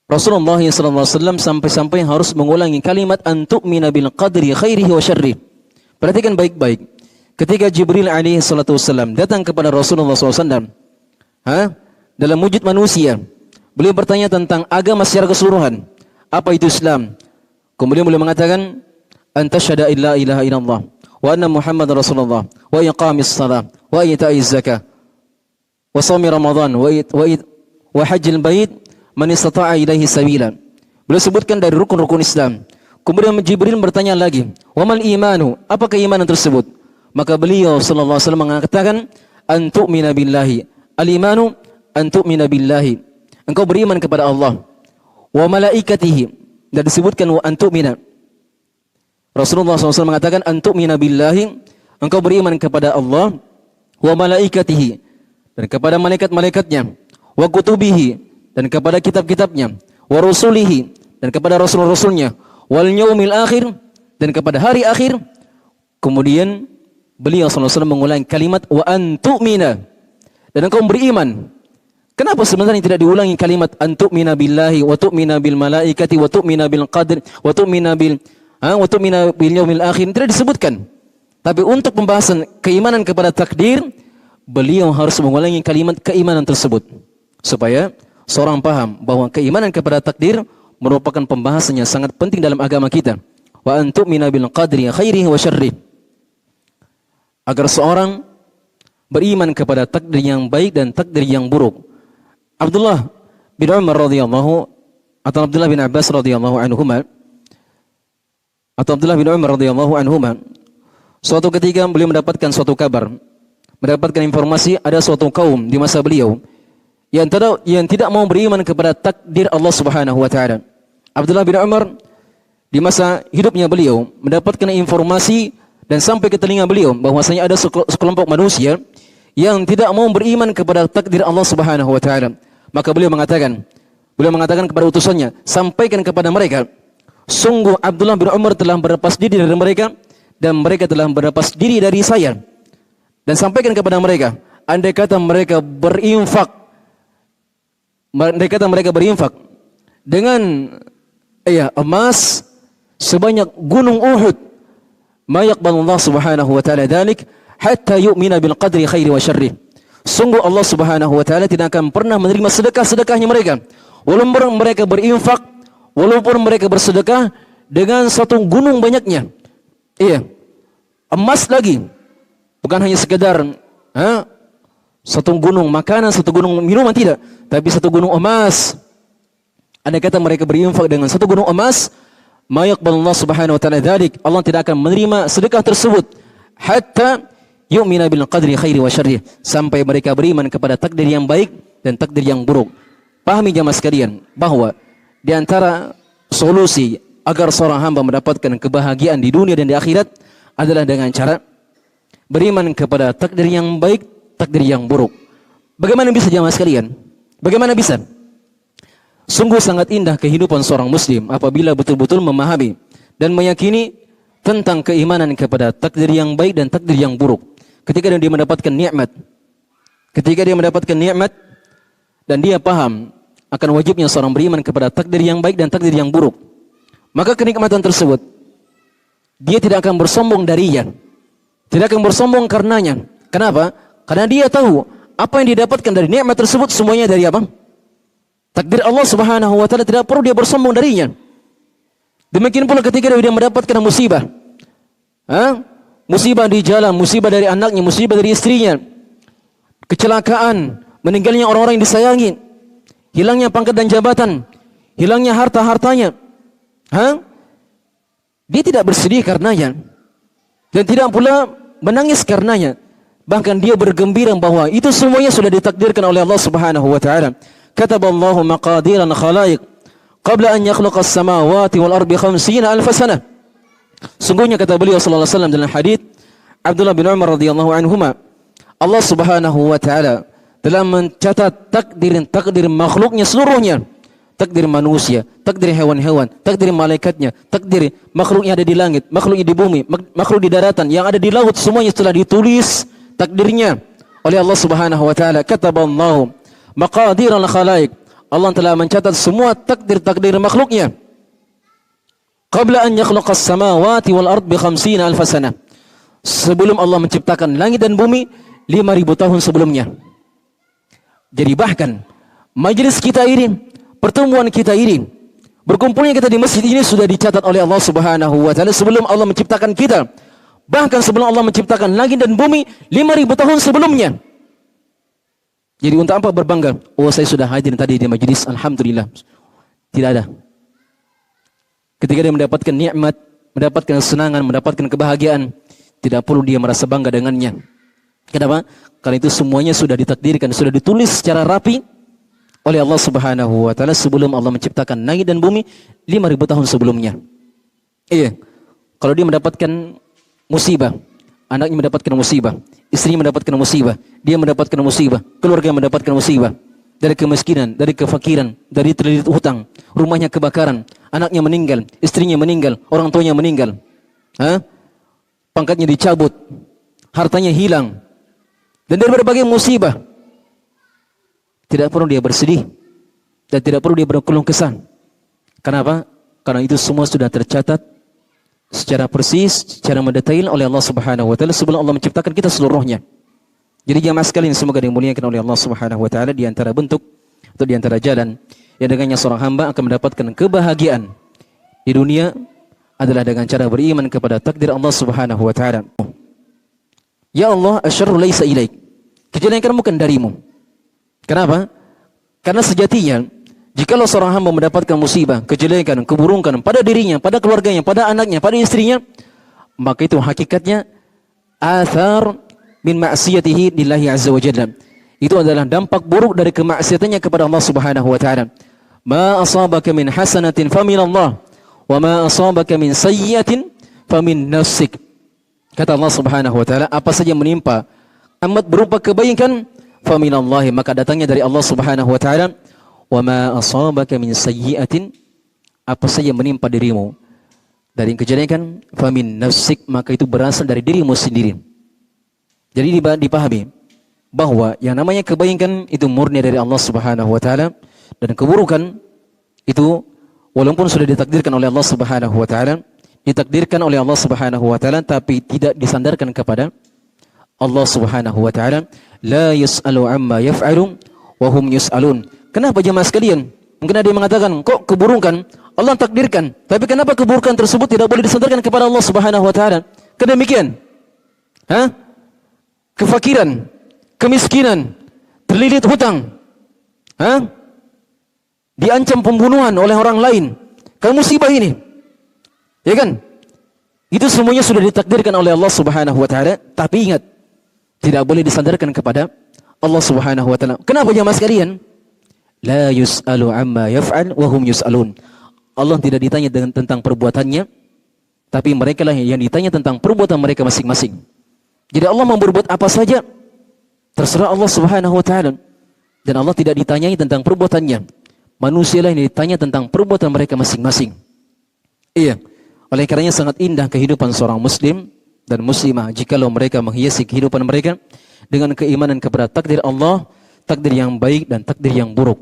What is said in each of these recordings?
Rasulullah SAW sampai-sampai harus mengulangi kalimat antu'mina bil qadri khairihi wa syarri. Perhatikan baik-baik. Ketika Jibril alaihi salatu wassalam datang kepada Rasulullah SAW, dalam wujud manusia, beliau bertanya tentang agama secara keseluruhan. Apa itu Islam? Kemudian beliau mengatakan, anta syahada illa ilaha illallah wa anna Muhammad Rasulullah wa iqamis salat wa ita'iz zakah wa shaumi Ramadan wa hajjil bait man istata'a ilaihi sabila. Beliau sebutkan dari rukun-rukun Islam. Kemudian Jibril bertanya lagi, wa mal imanu? Apa keimanan tersebut? Maka beliau sallallahu alaihi wasallam mengatakan, an tu'mina billahi. Al-imanu an tu'mina billahi. Engkau beriman kepada Allah. Wa malaikatihi. Dan disebutkan wa an tu'mina. Rasulullah SAW mengatakan an tu'mina billahi. Engkau beriman kepada Allah. Wa malaikatihi. Dan kepada malaikat-malaikatnya. Wa kutubihi. Dan kepada kitab-kitabnya. Wa rusulihi. Dan kepada rasul-rasulnya. Wal yaumil akhir. Dan kepada hari akhir. Kemudian beliau SAW mengulangi kalimat wa an tu'mina. Dan engkau beriman. Kenapa sebenarnya tidak diulangi kalimat an tu'mina billahi wa tu'mina bil malaikati wa tu'mina bil qadr wa tu'mina bil yaumil akhir? Tidak disebutkan. Tapi untuk pembahasan keimanan kepada takdir, beliau harus mengulangi kalimat keimanan tersebut supaya seorang paham bahwa keimanan kepada takdir merupakan pembahasan yang sangat penting dalam agama kita. Wa an tu'mina bil qadri khairihi wa syarrihi. Agar seorang beriman kepada takdir yang baik dan takdir yang buruk. Abdullah bin Umar radhiyallahu atau Abdullah bin Abbas radhiyallahu anhuma atau Abdullah bin Umar radhiyallahu anhuma, suatu ketika beliau mendapatkan suatu kabar, mendapatkan informasi ada suatu kaum di masa beliau yang tidak mau beriman kepada takdir Allah Subhanahu wa taala. Abdullah bin Umar di masa hidupnya beliau mendapatkan informasi dan sampai ke telinga beliau bahwasanya ada sekelompok manusia yang tidak mau beriman kepada takdir Allah Subhanahu wa taala. Maka beliau mengatakan kepada utusannya, sampaikan kepada mereka, sungguh Abdullah bin Umar telah berlepas diri dari mereka dan mereka telah berlepas diri dari saya. Dan sampaikan kepada mereka, andai kata mereka berinfak dengan emas sebanyak gunung Uhud, ma yaqbalu Allah Subhanahu wa taala dzalik hatta yu'mina bil qadri khairi wa syarri. Sungguh Allah Subhanahu wa taala tidak akan pernah menerima sedekah-sedekahnya mereka. Walaupun mereka berinfak, walaupun mereka bersedekah dengan satu gunung banyaknya. Emas lagi. Bukan hanya sekedar satu gunung makanan, satu gunung minuman, tidak, tapi satu gunung emas. Andai kata mereka berinfak dengan satu gunung emas, ma yaqbalu Allah Subhanahu wa taala dzalik, Allah tidak akan menerima sedekah tersebut hatta yu'mina bil qadri khairi wa syarri, sampai mereka beriman kepada takdir yang baik dan takdir yang buruk. Pahami jamaah sekalian bahwa di antara solusi agar seorang hamba mendapatkan kebahagiaan di dunia dan di akhirat adalah dengan cara beriman kepada takdir yang baik, takdir yang buruk. Bagaimana bisa jamaah sekalian? Bagaimana bisa? Sungguh sangat indah kehidupan seorang muslim apabila betul-betul memahami dan meyakini tentang keimanan kepada takdir yang baik dan takdir yang buruk. Ketika dia mendapatkan nikmat, dan dia paham akan wajibnya seorang beriman kepada takdir yang baik dan takdir yang buruk, maka kenikmatan tersebut dia tidak akan bersombong darinya, tidak akan bersombong karenanya. Kenapa? Karena dia tahu apa yang didapatkan dari nikmat tersebut semuanya dari apa? Takdir Allah Subhanahu wa taala, tidak perlu dia bersombong darinya. Demikian pula ketika dia mendapatkan musibah, musibah di jalan, musibah dari anaknya, musibah dari istrinya, kecelakaan, meninggalnya orang-orang yang disayangi, hilangnya pangkat dan jabatan, hilangnya harta-hartanya, dia tidak bersedih karenanya dan tidak pula menangis karenanya. Bahkan dia bergembira bahwa itu semuanya sudah ditakdirkan oleh Allah Subhanahu wa taala. Kataballahu maqadiran khalaiq qabla an yakhluqa as-samawati wal ardi 50,000 sanah. Sungguhnya kata beliau sallallahu alaihi wasallam dalam hadis Abdullah bin Umar radhiyallahu anhuma, Allah Subhanahu wa taala telah mencatat takdir makhluknya seluruhnya, takdir manusia, takdir hewan-hewan, takdir malaikatnya, takdir makhluk yang ada di langit, makhluk di bumi, makhluk di daratan, yang ada di laut, semuanya telah ditulis takdirnya oleh Allah Subhanahu wa taala. Kataballahu maqadiral khalaiq, Allah telah mencatat semua takdir-takdir makhluknya. Qabla an yakhluqas samawati wal ard bi 50 alf sanah. Sebelum Allah menciptakan langit dan bumi 5.000 tahun sebelumnya. Jadi bahkan majelis kita ini, pertemuan kita ini, berkumpulnya kita di masjid ini sudah dicatat oleh Allah Subhanahu wa taala sebelum Allah menciptakan kita. Bahkan sebelum Allah menciptakan langit dan bumi 5.000 tahun sebelumnya. Jadi untuk apa berbangga? Oh, saya sudah hadir tadi di majelis, alhamdulillah. Tidak ada. Ketika dia mendapatkan nikmat, mendapatkan kesenangan, mendapatkan kebahagiaan, tidak perlu dia merasa bangga dengannya. Kenapa? Karena itu semuanya sudah ditakdirkan, sudah ditulis secara rapi oleh Allah Subhanahu wa taala sebelum Allah menciptakan langit dan bumi 5.000 tahun sebelumnya. Iya. Kalau dia mendapatkan musibah, anaknya mendapatkan musibah, istrinya mendapatkan musibah, dia mendapatkan musibah, keluarga mendapatkan musibah, dari kemiskinan, dari kefakiran, dari terlilit hutang, rumahnya kebakaran, anaknya meninggal, istrinya meninggal, orang tuanya meninggal, pangkatnya dicabut, hartanya hilang, dan dari berbagai musibah. Tidak perlu dia bersedih dan tidak perlu dia berkeluh kesah. Kenapa? Karena itu semua sudah tercatat secara persis, secara mendetail oleh Allah Subhanahu wa taala sebelum Allah menciptakan kita seluruhnya. Jadi jamaah sekalian semoga dimuliakan oleh Allah Subhanahu wa taala, di antara bentuk atau di antara jalan yang dengannya seorang hamba akan mendapatkan kebahagiaan di dunia adalah dengan cara beriman kepada takdir Allah Subhanahu wa taala. Ya Allah, asyarru laisa ilaik. Kejelekan bukan darimu. Kenapa? Karena sejatinya jikalau seorang hamba mendapatkan musibah, kejelekan, keburukan pada dirinya, pada keluarganya, pada anaknya, pada istrinya, maka itu hakikatnya athar min ma'siyatihi lillahi azza wa jalla. Itu adalah dampak buruk dari kemaksiatannya kepada Allah Subhanahu wa taala. Ma asabaka min hasanatin famin Allah, wa ma asabaka min sayyi'atin famin nafsik. Kata Allah Subhanahu wa taala, apa saja menimpa amat berupa kebaikan, faminallahi, maka datangnya dari Allah Subhanahu wa taala. Wa ma asabaka min sayyi'atin, apa saja menimpa dirimu dari kejelekan, famin nafsik, maka itu berasal dari dirimu sendiri. Jadi dipahami bahwa yang namanya kebaikan itu murni dari Allah Subhanahu wa taala, dan keburukan itu walaupun sudah ditakdirkan oleh Allah Subhanahu wa taala, ditakdirkan oleh Allah Subhanahu wa taala tapi tidak disandarkan kepada Allah Subhanahu wa taala. La yus'alu amma yaf'alu wa hum yus'alun. Kenapa jemaah sekalian? Mungkin ada yang mengatakan, kok keburukan Allah takdirkan, tapi kenapa keburukan tersebut tidak boleh disandarkan kepada Allah Subhanahu wa taala? Kedemikian. Kefakiran, kemiskinan, terlilit hutang, diancam pembunuhan oleh orang lain, karena musibah ini, ya kan? Itu semuanya sudah ditakdirkan oleh Allah Subhanahu wa taala, tapi ingat, tidak boleh disandarkan kepada Allah Subhanahu wa taala. Kenapa jemaah sekalian? La yus'alu amma yaf'al wa hum yus'alun. Allah tidak ditanya tentang perbuatannya, tapi mereka lah yang ditanya tentang perbuatan mereka masing-masing. Jadi Allah mau berbuat apa saja terserah Allah Subhanahu wa taala, dan Allah tidak ditanyai tentang perbuatannya. Manusia lah yang ditanya tentang perbuatan mereka masing-masing. Iya. Oleh karenanya sangat indah kehidupan seorang muslim dan muslimah jikalau mereka menghiasi kehidupan mereka dengan keimanan kepada takdir Allah, takdir yang baik dan takdir yang buruk.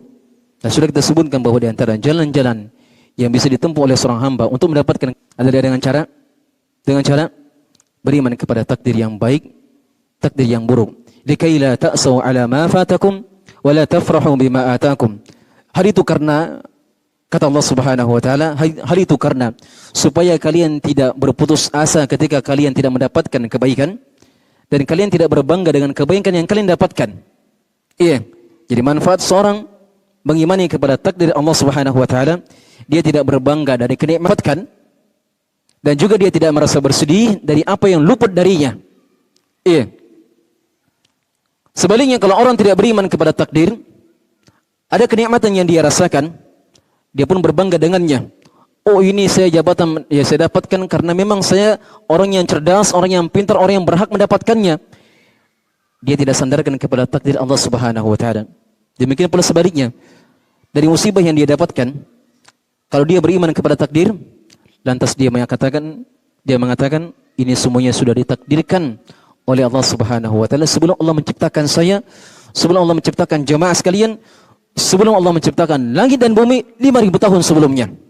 Dan sudah kita sebutkan bahwa di antara jalan-jalan yang bisa ditempuh oleh seorang hamba untuk mendapatkan adalah dengan cara beriman kepada takdir yang baik, takdir yang buruk. Likai la ta'sau ala ma fatakum wa la tafrahu bima atakum. Hal itu karena kata Allah Subhanahu wa taala, hal itu karena supaya kalian tidak berputus asa ketika kalian tidak mendapatkan kebaikan, dan kalian tidak berbangga dengan kebaikan yang kalian dapatkan. Iya. Jadi manfaat seorang mengimani kepada takdir Allah Subhanahu wa taala, dia tidak berbangga dari kenikmatan, dan juga dia tidak merasa bersedih dari apa yang luput darinya. Iya. Sebaliknya kalau orang tidak beriman kepada takdir, ada kenikmatan yang dia rasakan, dia pun berbangga dengannya. Oh, ini saya jabatan ya saya dapatkan karena memang saya orang yang cerdas, orang yang pintar, orang yang berhak mendapatkannya. Dia tidak sandarkan kepada takdir Allah Subhanahu wa taala. Demikian pula sebaliknya, dari musibah yang dia dapatkan, kalau dia beriman kepada takdir, lantas dia mengatakan ini semuanya sudah ditakdirkan oleh Allah Subhanahu wa taala sebelum Allah menciptakan saya, sebelum Allah menciptakan jemaah sekalian. sebelum Allah menciptakan langit dan bumi 5.000 tahun sebelumnya.